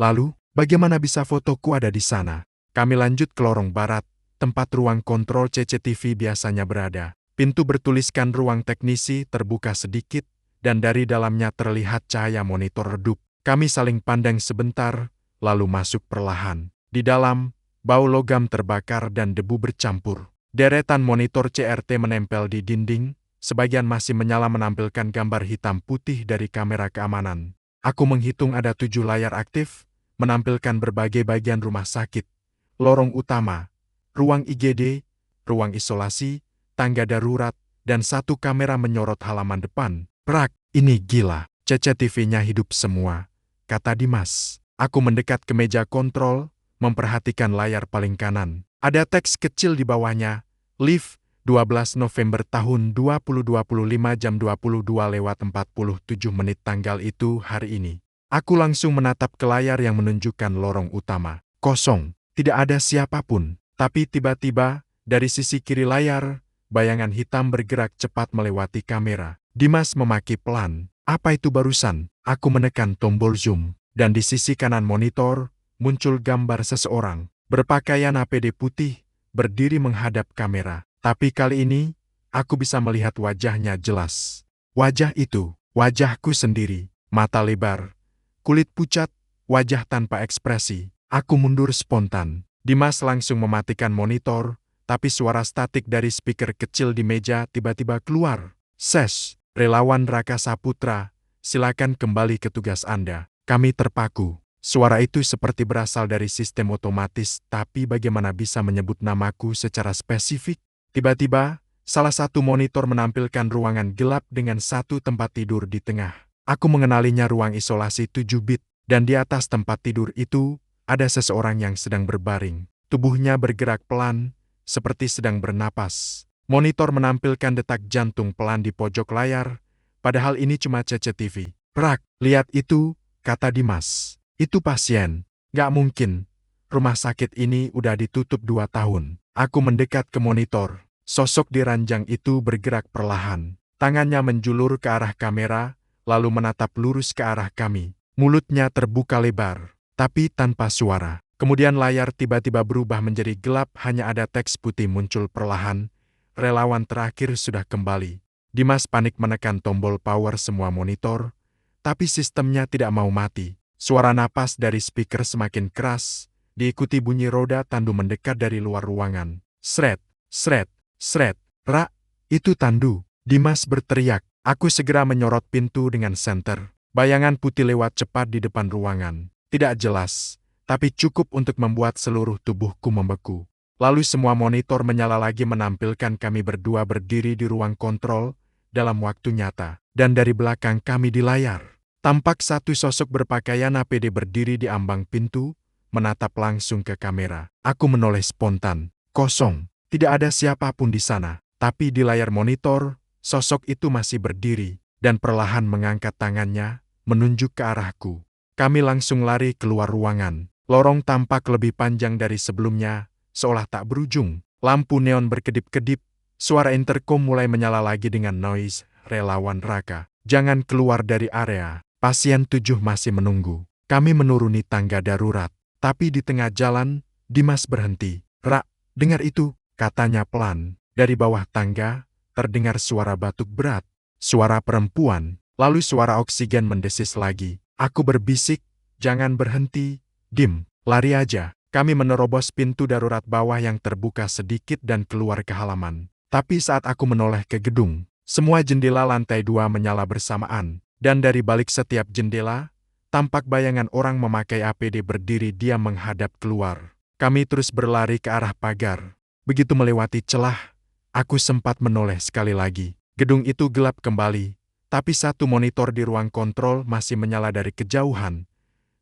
A: Lalu, bagaimana bisa fotoku ada di sana? Kami lanjut ke lorong barat, tempat ruang kontrol CCTV biasanya berada. Pintu bertuliskan ruang teknisi terbuka sedikit, dan dari dalamnya terlihat cahaya monitor redup. Kami saling pandang sebentar, lalu masuk perlahan. Di dalam, bau logam terbakar dan debu bercampur. Deretan monitor CRT menempel di dinding, sebagian masih menyala menampilkan gambar hitam putih dari kamera keamanan. Aku menghitung ada 7 layar aktif, menampilkan berbagai bagian rumah sakit, lorong utama, ruang IGD, ruang isolasi, tangga darurat, dan satu kamera menyorot halaman depan. Prak, ini gila, CCTV-nya hidup semua, kata Dimas. Aku mendekat ke meja kontrol, memperhatikan layar paling kanan. Ada teks kecil di bawahnya, Live, 12 November tahun 2025 jam 22:47 tanggal itu hari ini. Aku langsung menatap ke layar yang menunjukkan lorong utama. Kosong, tidak ada siapapun. Tapi tiba-tiba, dari sisi kiri layar, bayangan hitam bergerak cepat melewati kamera. Dimas memaki pelan. Apa itu barusan? Aku menekan tombol zoom. Dan di sisi kanan monitor, muncul gambar seseorang, berpakaian APD putih, berdiri menghadap kamera. Tapi kali ini, aku bisa melihat wajahnya jelas. Wajah itu, wajahku sendiri, mata lebar, kulit pucat, wajah tanpa ekspresi. Aku mundur spontan. Dimas langsung mematikan monitor, tapi suara statik dari speaker kecil di meja tiba-tiba keluar. Ses, relawan Raka Saputra, silakan kembali ke tugas Anda. Kami terpaku. Suara itu seperti berasal dari sistem otomatis, tapi bagaimana bisa menyebut namaku secara spesifik? Tiba-tiba, salah satu monitor menampilkan ruangan gelap dengan satu tempat tidur di tengah. Aku mengenalinya ruang isolasi 7 bit, dan di atas tempat tidur itu, ada seseorang yang sedang berbaring. Tubuhnya bergerak pelan, seperti sedang bernapas. Monitor menampilkan detak jantung pelan di pojok layar, padahal ini cuma CCTV. Prak, lihat itu, kata Dimas. Itu pasien. Gak mungkin. Rumah sakit ini udah ditutup 2 tahun. Aku mendekat ke monitor. Sosok di ranjang itu bergerak perlahan. Tangannya menjulur ke arah kamera, lalu menatap lurus ke arah kami. Mulutnya terbuka lebar, tapi tanpa suara. Kemudian layar tiba-tiba berubah menjadi gelap, hanya ada teks putih muncul perlahan. Relawan terakhir sudah kembali. Dimas panik menekan tombol power semua monitor, tapi sistemnya tidak mau mati. Suara napas dari speaker semakin keras, diikuti bunyi roda tandu mendekat dari luar ruangan. Sret, sret, sret. Rak, itu tandu. Dimas berteriak. Aku segera menyorot pintu dengan senter. Bayangan putih lewat cepat di depan ruangan. Tidak jelas, tapi cukup untuk membuat seluruh tubuhku membeku. Lalu semua monitor menyala lagi menampilkan kami berdua berdiri di ruang kontrol dalam waktu nyata. Dan dari belakang kami di layar, tampak satu sosok berpakaian APD berdiri di ambang pintu, menatap langsung ke kamera. Aku menoleh spontan. Kosong. Tidak ada siapapun di sana. Tapi di layar monitor, sosok itu masih berdiri, dan perlahan mengangkat tangannya, menunjuk ke arahku. Kami langsung lari keluar ruangan. Lorong tampak lebih panjang dari sebelumnya, seolah tak berujung. Lampu neon berkedip-kedip, suara intercom mulai menyala lagi dengan noise. Relawan Raka, jangan keluar dari area. Pasien 7 masih menunggu. Kami menuruni tangga darurat. Tapi di tengah jalan, Dimas berhenti. Rak, dengar itu, katanya pelan. Dari bawah tangga, terdengar suara batuk berat. Suara perempuan, lalu suara oksigen mendesis lagi. Aku berbisik, jangan berhenti, Dim, lari aja. Kami menerobos pintu darurat bawah yang terbuka sedikit dan keluar ke halaman. Tapi saat aku menoleh ke gedung, semua jendela lantai 2 menyala bersamaan. Dan dari balik setiap jendela, tampak bayangan orang memakai APD berdiri diam menghadap keluar. Kami terus berlari ke arah pagar. Begitu melewati celah, aku sempat menoleh sekali lagi. Gedung itu gelap kembali, tapi satu monitor di ruang kontrol masih menyala dari kejauhan.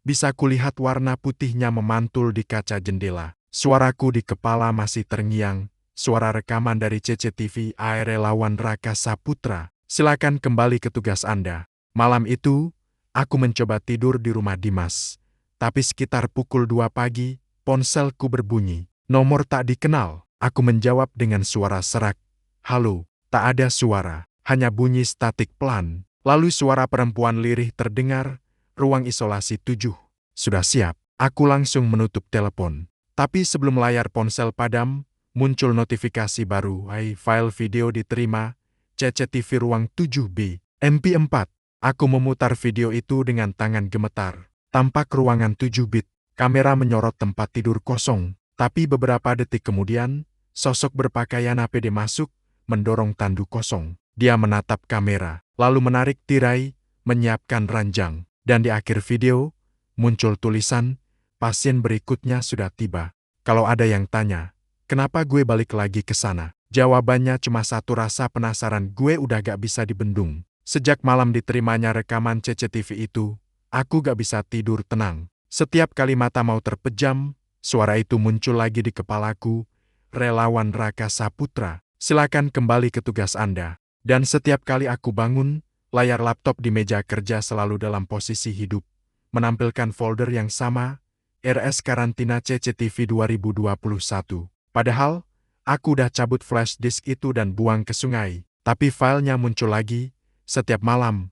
A: Bisa kulihat warna putihnya memantul di kaca jendela. Suaraku di kepala masih terngiang, suara rekaman dari CCTV relawan Raka Saputra. Silakan kembali ke tugas Anda. Malam itu, aku mencoba tidur di rumah Dimas. Tapi sekitar pukul 2 pagi, ponselku berbunyi. Nomor tak dikenal. Aku menjawab dengan suara serak. Halo, tak ada suara. Hanya bunyi statik pelan. Lalu suara perempuan lirih terdengar. Ruang isolasi 7. Sudah siap. Aku langsung menutup telepon. Tapi sebelum layar ponsel padam, muncul notifikasi baru. File video diterima. CCTV ruang 7B. MP4. Aku memutar video itu dengan tangan gemetar. Tampak ruangan 7 bit. Kamera menyorot tempat tidur kosong. Tapi beberapa detik kemudian, sosok berpakaian APD masuk, mendorong tanduk kosong. Dia menatap kamera, lalu menarik tirai, menyiapkan ranjang. Dan di akhir video, muncul tulisan, pasien berikutnya sudah tiba. Kalau ada yang tanya, kenapa gue balik lagi ke sana? Jawabannya cuma satu, rasa penasaran gue udah gak bisa dibendung. Sejak malam diterimanya rekaman CCTV itu, aku gak bisa tidur tenang. Setiap kali mata mau terpejam, suara itu muncul lagi di kepalaku. Relawan Raka Saputra, silakan kembali ke tugas Anda. Dan setiap kali aku bangun, layar laptop di meja kerja selalu dalam posisi hidup. Menampilkan folder yang sama, RS Karantina CCTV 2021. Padahal, aku udah cabut flash disk itu dan buang ke sungai. Tapi filenya muncul lagi, setiap malam.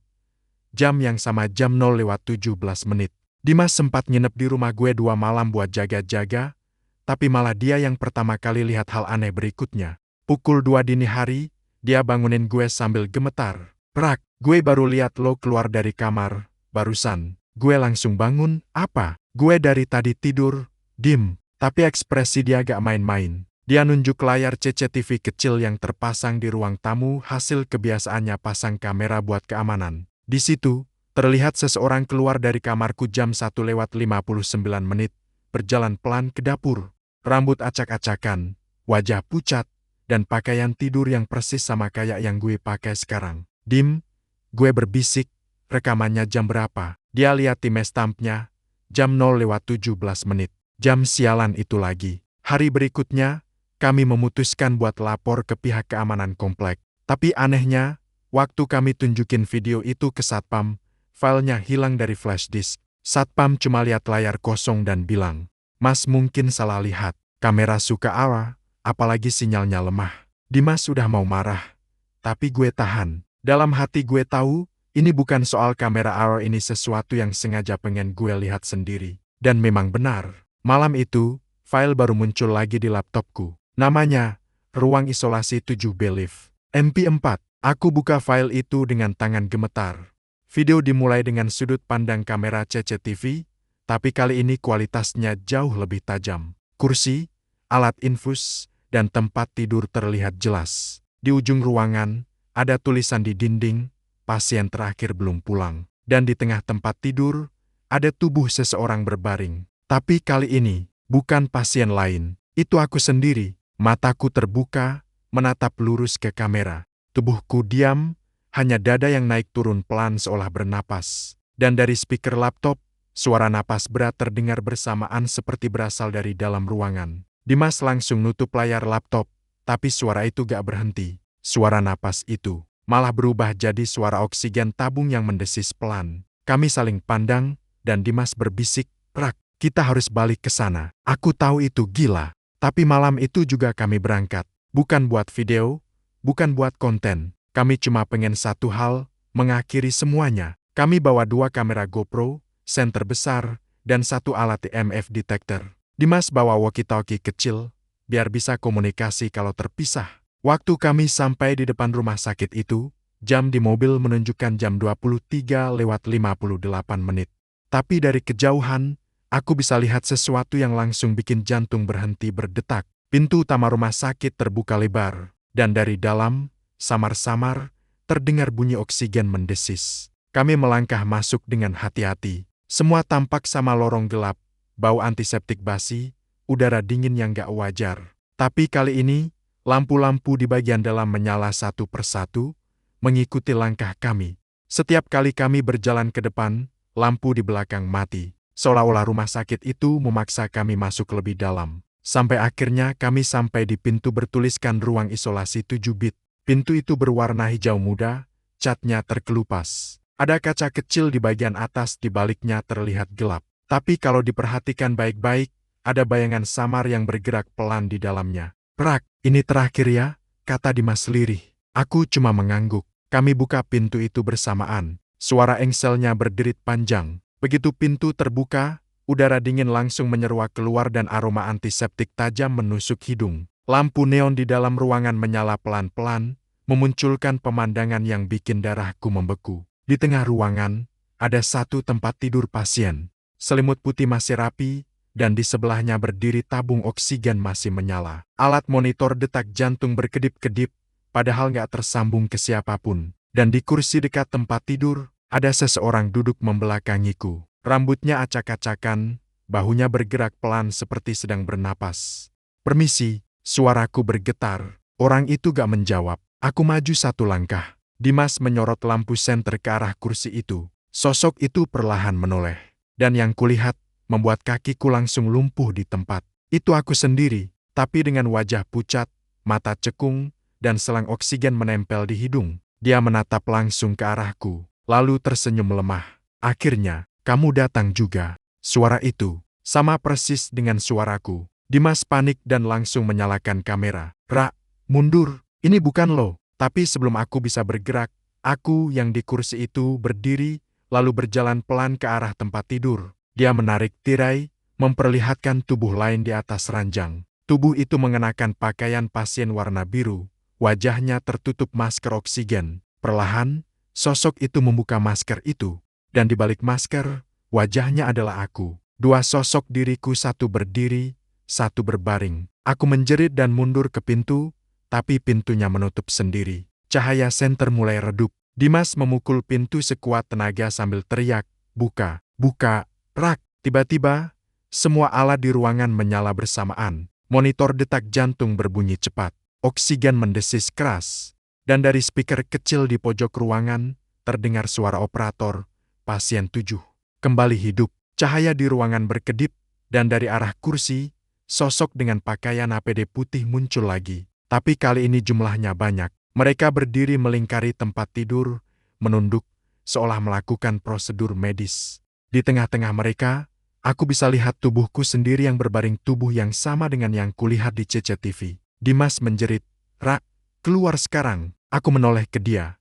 A: Jam yang sama, jam 0:17. Dimas sempat nginep di rumah gue 2 malam buat jaga-jaga, tapi malah dia yang pertama kali lihat hal aneh berikutnya. Pukul 2 dini hari, dia bangunin gue sambil gemetar. Prak, gue baru lihat lo keluar dari kamar, barusan. Gue langsung bangun, apa? Gue dari tadi tidur, dim. Tapi ekspresi dia gak main-main. Dia nunjuk layar CCTV kecil yang terpasang di ruang tamu, hasil kebiasaannya pasang kamera buat keamanan. Di situ, terlihat seseorang keluar dari kamarku jam 1:59, berjalan pelan ke dapur. Rambut acak-acakan, wajah pucat, dan pakaian tidur yang persis sama kayak yang gue pakai sekarang. Dim, gue berbisik, rekamannya jam berapa? Dia lihat timestampnya, jam 0:17. Jam sialan itu lagi. Hari berikutnya, kami memutuskan buat lapor ke pihak keamanan komplek. Tapi anehnya, waktu kami tunjukin video itu ke Satpam, filenya hilang dari flash disk. Satpam cuma lihat layar kosong dan bilang, "Mas mungkin salah lihat. Kamera suka error, apalagi sinyalnya lemah." Dimas sudah mau marah. Tapi gue tahan. Dalam hati gue tahu, ini bukan soal kamera error, ini sesuatu yang sengaja pengen gue lihat sendiri. Dan memang benar. Malam itu, file baru muncul lagi di laptopku. Namanya, Ruang Isolasi 7B Live. MP4. Aku buka file itu dengan tangan gemetar. Video dimulai dengan sudut pandang kamera CCTV, tapi kali ini kualitasnya jauh lebih tajam. Kursi, alat infus, dan tempat tidur terlihat jelas. Di ujung ruangan, ada tulisan di dinding, pasien terakhir belum pulang. Dan di tengah tempat tidur, ada tubuh seseorang berbaring. Tapi kali ini, bukan pasien lain. Itu aku sendiri. Mataku terbuka, menatap lurus ke kamera. Tubuhku diam, hanya dada yang naik turun pelan seolah bernapas. Dan dari speaker laptop, suara napas berat terdengar bersamaan seperti berasal dari dalam ruangan. Dimas langsung nutup layar laptop, tapi suara itu gak berhenti. Suara napas itu malah berubah jadi suara oksigen tabung yang mendesis pelan. Kami saling pandang, dan Dimas berbisik, "Prak, kita harus balik ke sana." Aku tahu itu gila, tapi malam itu juga kami berangkat. Bukan buat video, bukan buat konten. Kami cuma pengen satu hal, mengakhiri semuanya. Kami bawa 2 kamera GoPro, senter besar, dan 1 alat EMF detector. Dimas bawa walkie-talkie kecil, biar bisa komunikasi kalau terpisah. Waktu kami sampai di depan rumah sakit itu, jam di mobil menunjukkan jam 23:58. Tapi dari kejauhan, aku bisa lihat sesuatu yang langsung bikin jantung berhenti berdetak. Pintu utama rumah sakit terbuka lebar, dan dari dalam, samar-samar, terdengar bunyi oksigen mendesis. Kami melangkah masuk dengan hati-hati. Semua tampak sama, lorong gelap, bau antiseptik basi, udara dingin yang gak wajar. Tapi kali ini, lampu-lampu di bagian dalam menyala satu persatu, mengikuti langkah kami. Setiap kali kami berjalan ke depan, lampu di belakang mati. Seolah-olah rumah sakit itu memaksa kami masuk lebih dalam. Sampai akhirnya kami sampai di pintu bertuliskan ruang isolasi 7 bit. Pintu itu berwarna hijau muda, catnya terkelupas. Ada kaca kecil di bagian atas, di baliknya terlihat gelap. Tapi kalau diperhatikan baik-baik, ada bayangan samar yang bergerak pelan di dalamnya. "Prak, ini terakhir ya," kata Dimas lirih. Aku cuma mengangguk. Kami buka pintu itu bersamaan. Suara engselnya berderit panjang. Begitu pintu terbuka, udara dingin langsung menyeruak keluar dan aroma antiseptik tajam menusuk hidung. Lampu neon di dalam ruangan menyala pelan-pelan, memunculkan pemandangan yang bikin darahku membeku. Di tengah ruangan, ada satu tempat tidur pasien. Selimut putih masih rapi, dan di sebelahnya berdiri tabung oksigen masih menyala. Alat monitor detak jantung berkedip-kedip, padahal nggak tersambung ke siapapun. Dan di kursi dekat tempat tidur, ada seseorang duduk membelakangiku. Rambutnya acak-acakan, bahunya bergerak pelan seperti sedang bernapas. "Permisi," suaraku bergetar. Orang itu gak menjawab. Aku maju satu langkah. Dimas menyorot lampu senter ke arah kursi itu. Sosok itu perlahan menoleh. Dan yang kulihat, membuat kakiku langsung lumpuh di tempat. Itu aku sendiri, tapi dengan wajah pucat, mata cekung, dan selang oksigen menempel di hidung. Dia menatap langsung ke arahku, lalu tersenyum lemah. "Akhirnya, kamu datang juga." Suara itu sama persis dengan suaraku. Dimas panik dan langsung menyalakan kamera. "Ra, mundur, ini bukan lo." Tapi sebelum aku bisa bergerak, aku yang di kursi itu berdiri, lalu berjalan pelan ke arah tempat tidur. Dia menarik tirai, memperlihatkan tubuh lain di atas ranjang. Tubuh itu mengenakan pakaian pasien warna biru, wajahnya tertutup masker oksigen. Perlahan, sosok itu membuka masker itu, dan di balik masker, wajahnya adalah aku. Dua sosok diriku, satu berdiri, satu berbaring. Aku menjerit dan mundur ke pintu, tapi pintunya menutup sendiri. Cahaya senter mulai redup. Dimas memukul pintu sekuat tenaga sambil teriak, "Buka, buka, prak." Tiba-tiba, semua alat di ruangan menyala bersamaan. Monitor detak jantung berbunyi cepat. Oksigen mendesis keras. Dan dari speaker kecil di pojok ruangan, terdengar suara operator, "Pasien 7 kembali hidup." Cahaya di ruangan berkedip, dan dari arah kursi, sosok dengan pakaian APD putih muncul lagi. Tapi kali ini jumlahnya banyak. Mereka berdiri melingkari tempat tidur, menunduk, seolah melakukan prosedur medis. Di tengah-tengah mereka, aku bisa lihat tubuhku sendiri yang berbaring, tubuh yang sama dengan yang kulihat di CCTV. Dimas menjerit, "Ra, keluar sekarang." Aku menoleh ke dia.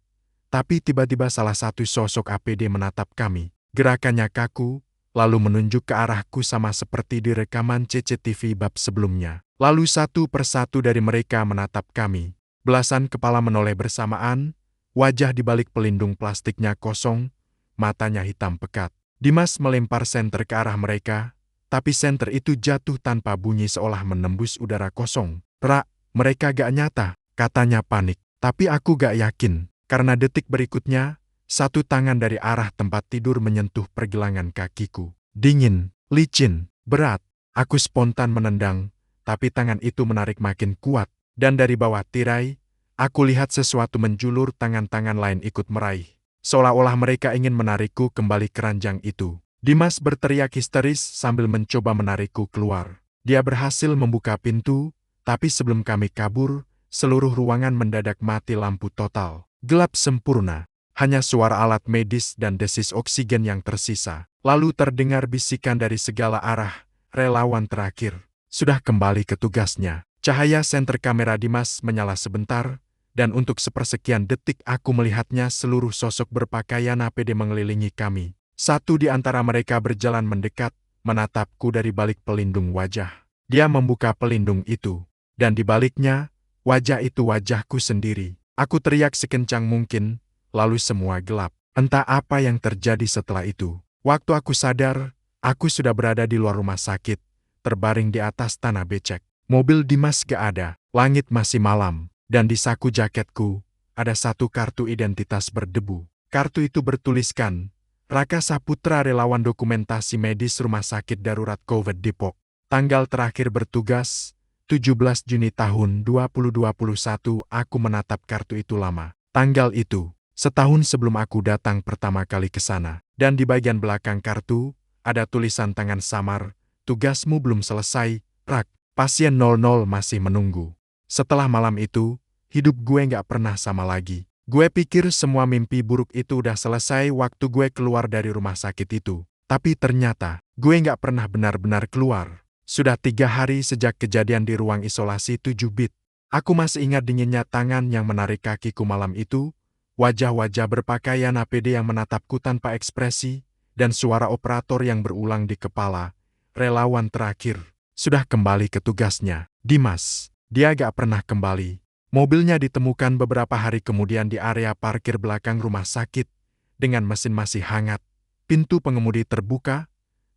A: Tapi tiba-tiba salah satu sosok APD menatap kami. Gerakannya kaku, lalu menunjuk ke arahku sama seperti di rekaman CCTV bab sebelumnya. Lalu satu persatu dari mereka menatap kami. Belasan kepala menoleh bersamaan, wajah di balik pelindung plastiknya kosong, matanya hitam pekat. Dimas melempar senter ke arah mereka, tapi senter itu jatuh tanpa bunyi seolah menembus udara kosong. "Ra, mereka gak nyata," katanya panik. Tapi aku gak yakin, karena detik berikutnya, satu tangan dari arah tempat tidur menyentuh pergelangan kakiku. Dingin, licin, berat. Aku spontan menendang, tapi tangan itu menarik makin kuat. Dan dari bawah tirai, aku lihat sesuatu menjulur, tangan-tangan lain ikut meraih. Seolah-olah mereka ingin menarikku kembali ke ranjang itu. Dimas berteriak histeris sambil mencoba menarikku keluar. Dia berhasil membuka pintu, tapi sebelum kami kabur, seluruh ruangan mendadak mati lampu total. Gelap sempurna. Hanya suara alat medis dan desis oksigen yang tersisa. Lalu terdengar bisikan dari segala arah, "Relawan terakhir sudah kembali ke tugasnya." Cahaya senter kamera Dimas menyala sebentar, dan untuk sepersekian detik aku melihatnya, seluruh sosok berpakaian APD mengelilingi kami. Satu di antara mereka berjalan mendekat, menatapku dari balik pelindung wajah. Dia membuka pelindung itu, dan di baliknya, wajah itu wajahku sendiri. Aku teriak sekencang mungkin, lalu semua gelap. Entah apa yang terjadi setelah itu. Waktu aku sadar, aku sudah berada di luar rumah sakit, terbaring di atas tanah becek. Mobil Dimas gak ada, langit masih malam, dan di saku jaketku, ada satu kartu identitas berdebu. Kartu itu bertuliskan, "Raka Saputra, relawan dokumentasi medis Rumah Sakit Darurat COVID Depok. Tanggal terakhir bertugas, 17 Juni tahun 2021. Aku menatap kartu itu lama. Tanggal itu, setahun sebelum aku datang pertama kali ke sana. Dan di bagian belakang kartu, ada tulisan tangan samar, "Tugasmu belum selesai, Rak." Pasien 00 masih menunggu. Setelah malam itu, hidup gue nggak pernah sama lagi. Gue pikir semua mimpi buruk itu udah selesai waktu gue keluar dari rumah sakit itu. Tapi ternyata, gue nggak pernah benar-benar keluar. Sudah 3 hari sejak kejadian di ruang isolasi 7 bit. Aku masih ingat dinginnya tangan yang menarik kakiku malam itu, wajah-wajah berpakaian APD yang menatapku tanpa ekspresi, dan suara operator yang berulang di kepala. Relawan terakhir sudah kembali ke tugasnya. Dimas, dia gak pernah kembali. Mobilnya ditemukan beberapa hari kemudian di area parkir belakang rumah sakit, dengan mesin masih hangat. Pintu pengemudi terbuka,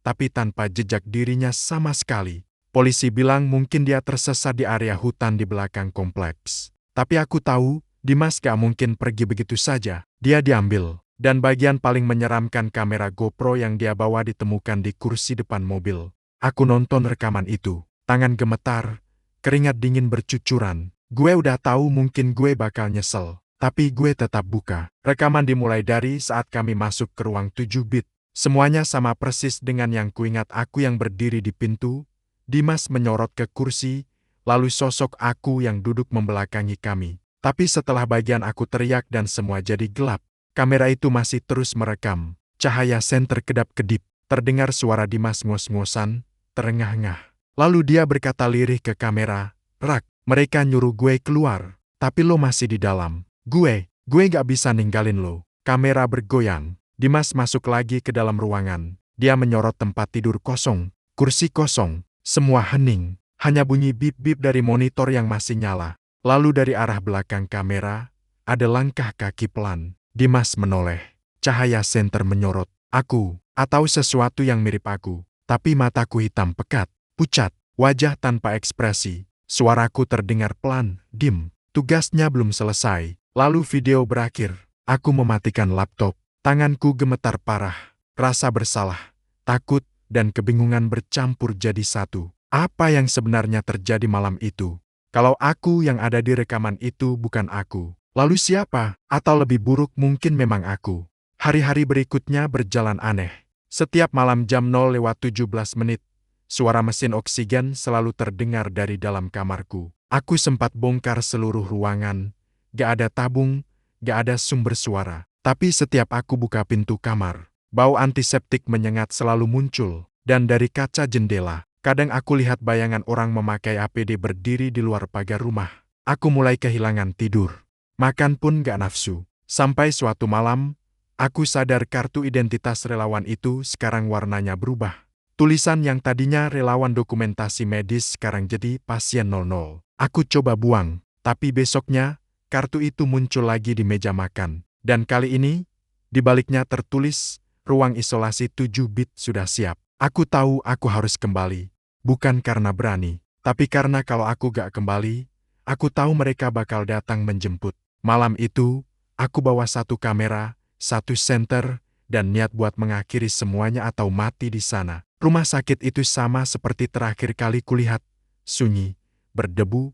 A: tapi tanpa jejak dirinya sama sekali. Polisi bilang mungkin dia tersesat di area hutan di belakang kompleks. Tapi aku tahu, Dimas gak mungkin pergi begitu saja. Dia diambil, dan bagian paling menyeramkan kamera GoPro yang dia bawa ditemukan di kursi depan mobil. Aku nonton rekaman itu, tangan gemetar, keringat dingin bercucuran. Gue udah tahu mungkin gue bakal nyesel, tapi gue tetap buka. Rekaman dimulai dari saat kami masuk ke ruang 7 bit. Semuanya sama persis dengan yang kuingat aku yang berdiri di pintu. Dimas menyorot ke kursi, lalu sosok aku yang duduk membelakangi kami. Tapi setelah bagian aku teriak dan semua jadi gelap, kamera itu masih terus merekam. Cahaya senter kedap-kedip, terdengar suara Dimas ngos-ngosan, terengah-engah. Lalu dia berkata lirih ke kamera, "Rak, mereka nyuruh gue keluar, tapi lo masih di dalam. Gue gak bisa ninggalin lo." Kamera bergoyang. Dimas masuk lagi ke dalam ruangan. Dia menyorot tempat tidur kosong, kursi kosong, semua hening. Hanya bunyi bip-bip dari monitor yang masih nyala. Lalu dari arah belakang kamera, ada langkah kaki pelan. Dimas menoleh. Cahaya senter menyorot. Aku, atau sesuatu yang mirip aku. Tapi mataku hitam pekat, pucat, wajah tanpa ekspresi. Suaraku terdengar pelan, dim. Tugasnya belum selesai. Lalu video berakhir. Aku mematikan laptop. Tanganku gemetar parah. Rasa bersalah, takut, dan kebingungan bercampur jadi satu. Apa yang sebenarnya terjadi malam itu? Kalau aku yang ada di rekaman itu bukan aku, lalu siapa? Atau lebih buruk mungkin memang aku. Hari-hari berikutnya berjalan aneh. Setiap malam jam 0:17, suara mesin oksigen selalu terdengar dari dalam kamarku. Aku sempat bongkar seluruh ruangan. Gak ada tabung, gak ada sumber suara. Tapi setiap aku buka pintu kamar, bau antiseptik menyengat selalu muncul. Dan dari kaca jendela, kadang aku lihat bayangan orang memakai APD berdiri di luar pagar rumah. Aku mulai kehilangan tidur. Makan pun gak nafsu. Sampai suatu malam, aku sadar kartu identitas relawan itu sekarang warnanya berubah. Tulisan yang tadinya relawan dokumentasi medis sekarang jadi pasien 00. Aku coba buang, tapi besoknya, kartu itu muncul lagi di meja makan. Dan kali ini, di baliknya tertulis, ruang isolasi 7 bit sudah siap. Aku tahu aku harus kembali. Bukan karena berani, tapi karena kalau aku gak kembali, aku tahu mereka bakal datang menjemput. Malam itu, aku bawa satu kamera, satu senter, dan niat buat mengakhiri semuanya atau mati di sana. Rumah sakit itu sama seperti terakhir kali kulihat, sunyi, berdebu,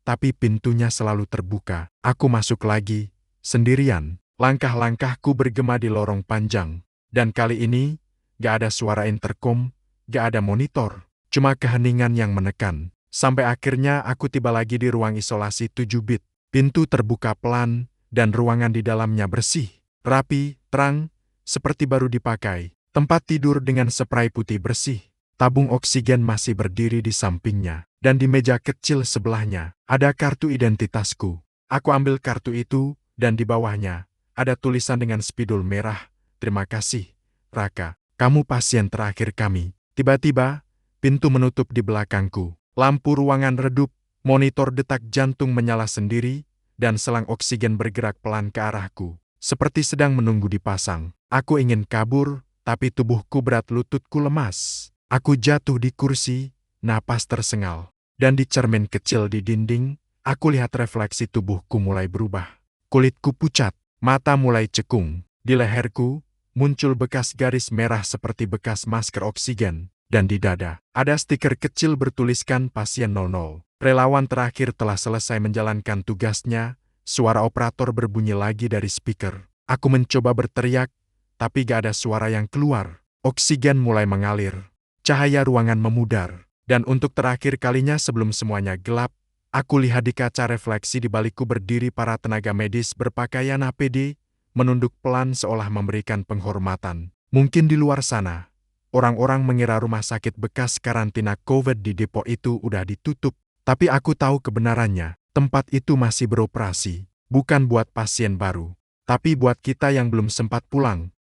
A: tapi pintunya selalu terbuka. Aku masuk lagi, sendirian. Langkah-langkahku bergema di lorong panjang. Dan kali ini, gak ada suara interkom, gak ada monitor, cuma keheningan yang menekan. Sampai akhirnya aku tiba lagi di ruang isolasi 7 bit. Pintu terbuka pelan, dan ruangan di dalamnya bersih, rapi, terang, seperti baru dipakai. Tempat tidur dengan spray putih bersih. Tabung oksigen masih berdiri di sampingnya. Dan di meja kecil sebelahnya, ada kartu identitasku. Aku ambil kartu itu, dan di bawahnya, ada tulisan dengan spidol merah. "Terima kasih, Raka. Kamu pasien terakhir kami." Tiba-tiba, pintu menutup di belakangku. Lampu ruangan redup, monitor detak jantung menyala sendiri, dan selang oksigen bergerak pelan ke arahku. Seperti sedang menunggu dipasang. Aku ingin kabur, tapi tubuhku berat, lututku lemas. Aku jatuh di kursi, napas tersengal. Dan di cermin kecil di dinding, aku lihat refleksi tubuhku mulai berubah. Kulitku pucat, mata mulai cekung. Di leherku, muncul bekas garis merah seperti bekas masker oksigen. Dan di dada, ada stiker kecil bertuliskan pasien 00. Relawan terakhir telah selesai menjalankan tugasnya. Suara operator berbunyi lagi dari speaker. Aku mencoba berteriak, tapi gak ada suara yang keluar. Oksigen mulai mengalir. Cahaya ruangan memudar. Dan untuk terakhir kalinya sebelum semuanya gelap, aku lihat di kaca refleksi di balikku berdiri para tenaga medis berpakaian APD, menunduk pelan seolah memberikan penghormatan. Mungkin di luar sana, orang-orang mengira rumah sakit bekas karantina COVID di Depok itu udah ditutup. Tapi aku tahu kebenarannya, tempat itu masih beroperasi. Bukan buat pasien baru, tapi buat kita yang belum sempat pulang.